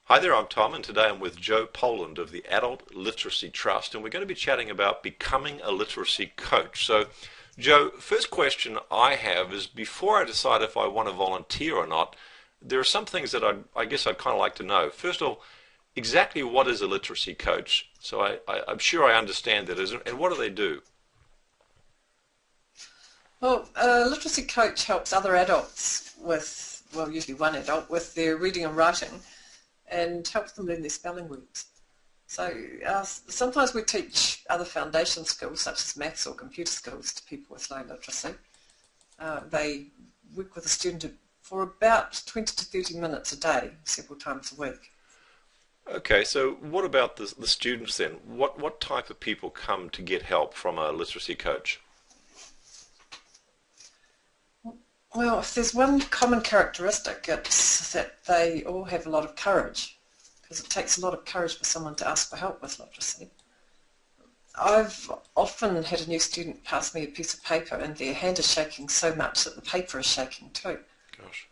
Hi there, I'm Tom, and today I'm with Joe Poland of the Adult Literacy Trust, and we're going to be chatting about becoming a literacy coach. So, Joe, first question I have is before I decide if I want to volunteer or not, there are some things that I guess I'd kind of like to know. First of all, exactly what is a literacy coach? So I'm sure I understand that, and what do they do? Well, a literacy coach helps other adults with, well, usually one adult, with their reading and writing and helps them learn their spelling words. So sometimes we teach other foundation skills such as maths or computer skills to people with low literacy. They work with a student for about 20 to 30 minutes a day, several times a week. Okay, so what about the students then? What type of people come to get help from a literacy coach? Well, if there's one common characteristic, it's that they all have a lot of courage, because it takes a lot of courage for someone to ask for help with literacy. I've often had a new student pass me a piece of paper and their hand is shaking so much that the paper is shaking too. Gosh.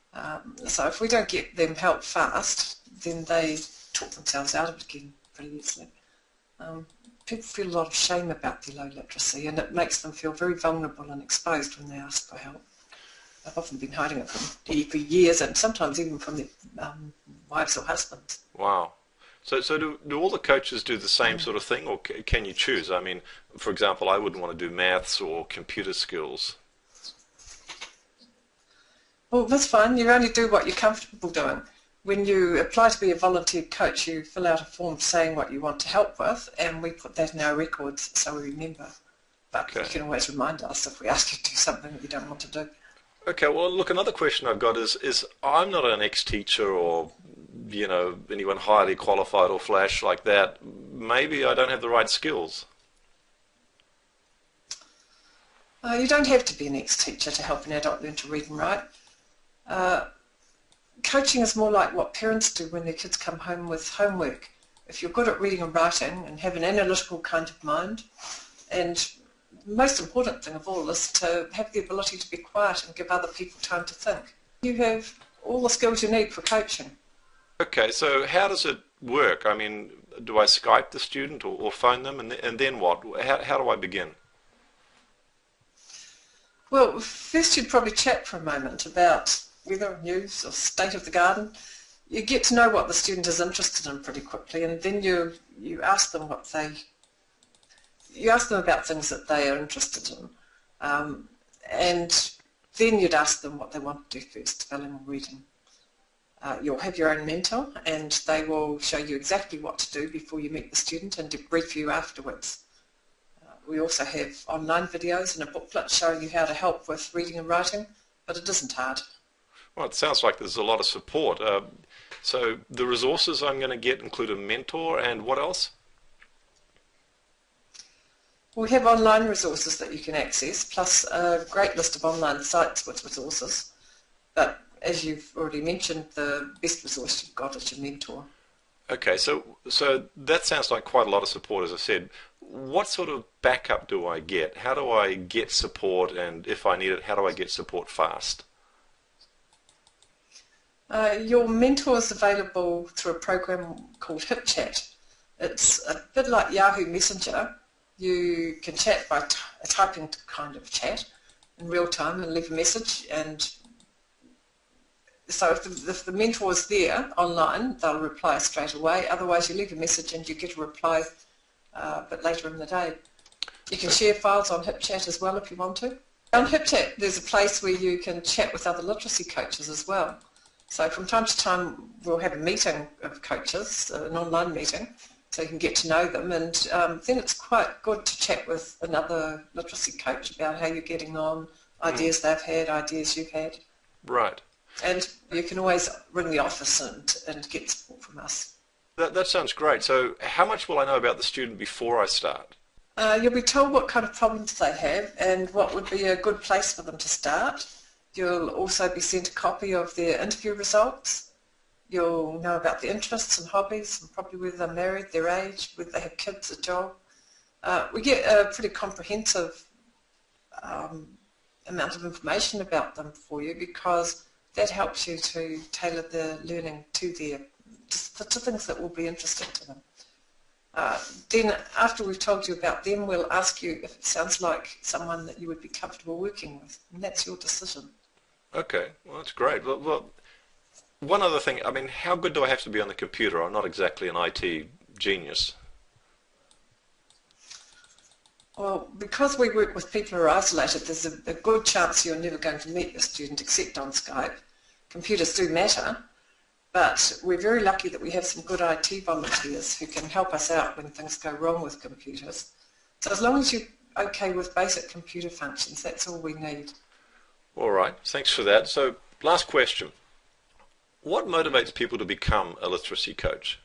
So if we don't get them help fast, then they talk themselves out of it again pretty easily. People feel a lot of shame about their low literacy, and it makes them feel very vulnerable and exposed when they ask for help. They've often been hiding it for years, and sometimes even from their wives or husbands. Wow. So do all the coaches do the same sort of thing, or can you choose? I mean, for example, I wouldn't want to do maths or computer skills. Well, that's fine. You only do what you're comfortable doing. When you apply to be a volunteer coach, you fill out a form saying what you want to help with, and we put that in our records so we remember. But you Okay. can always remind us if we ask you to do something that you don't want to do. Okay, well, look, another question I've got is I'm not an ex-teacher or, anyone highly qualified or flash like that. Maybe I don't have the right skills. You don't have to be an ex-teacher to help an adult learn to read and write. Uh, Coaching is more like what parents do when their kids come home with homework. If you're good at reading and writing and have an analytical kind of mind, and the most important thing of all is to have the ability to be quiet and give other people time to think. You have all the skills you need for coaching. Okay, so how does it work? I mean, do I Skype the student or phone them, and then what? How do I begin? Well, first you'd probably chat for a moment about weather, news or state of the garden. You get to know what the student is interested in pretty quickly, and then you ask them about things that they are interested in, and then you'd ask them what they want to do first, spelling or reading. You'll have your own mentor, and they will show you exactly what to do before you meet the student and debrief you afterwards. We also have online videos and a booklet showing you how to help with reading and writing, but it isn't hard. Well, it sounds like there's a lot of support. So the resources I'm going to get include a mentor and what else? We have online resources that you can access, plus a great list of online sites with resources. But as you've already mentioned, the best resource you've got is your mentor. Okay, so that sounds like quite a lot of support, as I said. What sort of backup do I get? How do I get support, and if I need it, how do I get support fast? Your mentor is available through a program called HipChat. It's a bit like Yahoo Messenger. You can chat by a typing kind of chat in real time and leave a message, and so if the mentor is there online, they'll reply straight away. Otherwise, you leave a message and you get a reply a bit later in the day. You can share files on HipChat as well if you want to. On HipChat, there's a place where you can chat with other literacy coaches as well. So from time to time, we'll have a meeting of coaches, an online meeting, so you can get to know them. And then it's quite good to chat with another literacy coach about how you're getting on, ideas they've had, ideas you've had. Right. And you can always ring the office and get support from us. That sounds great. So how much will I know about the student before I start? You'll be told what kind of problems they have and what would be a good place for them to start. You'll also be sent a copy of their interview results. You'll know about their interests and hobbies and probably whether they're married, their age, whether they have kids, a job. We get a pretty comprehensive amount of information about them for you because that helps you to tailor the learning to their to things that will be interesting to them. Then after we've told you about them, we'll ask you if it sounds like someone that you would be comfortable working with, and that's your decision. Okay, well, that's great. Well, one other thing, I mean, how good do I have to be on the computer? I'm not exactly an IT genius. Well, because we work with people who are isolated, there's a good chance you're never going to meet your student except on Skype. Computers do matter, but we're very lucky that we have some good IT volunteers who can help us out when things go wrong with computers. So as long as you're okay with basic computer functions, that's all we need. All right, thanks for that. So, last question. What motivates people to become a literacy coach?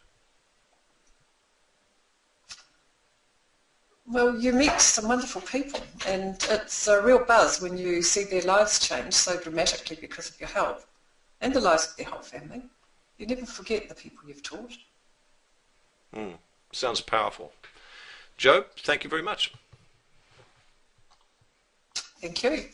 Well, you meet some wonderful people, and it's a real buzz when you see their lives change so dramatically because of your help, and the lives of their whole family. You never forget the people you've taught. Sounds powerful. Joe, thank you very much. Thank you.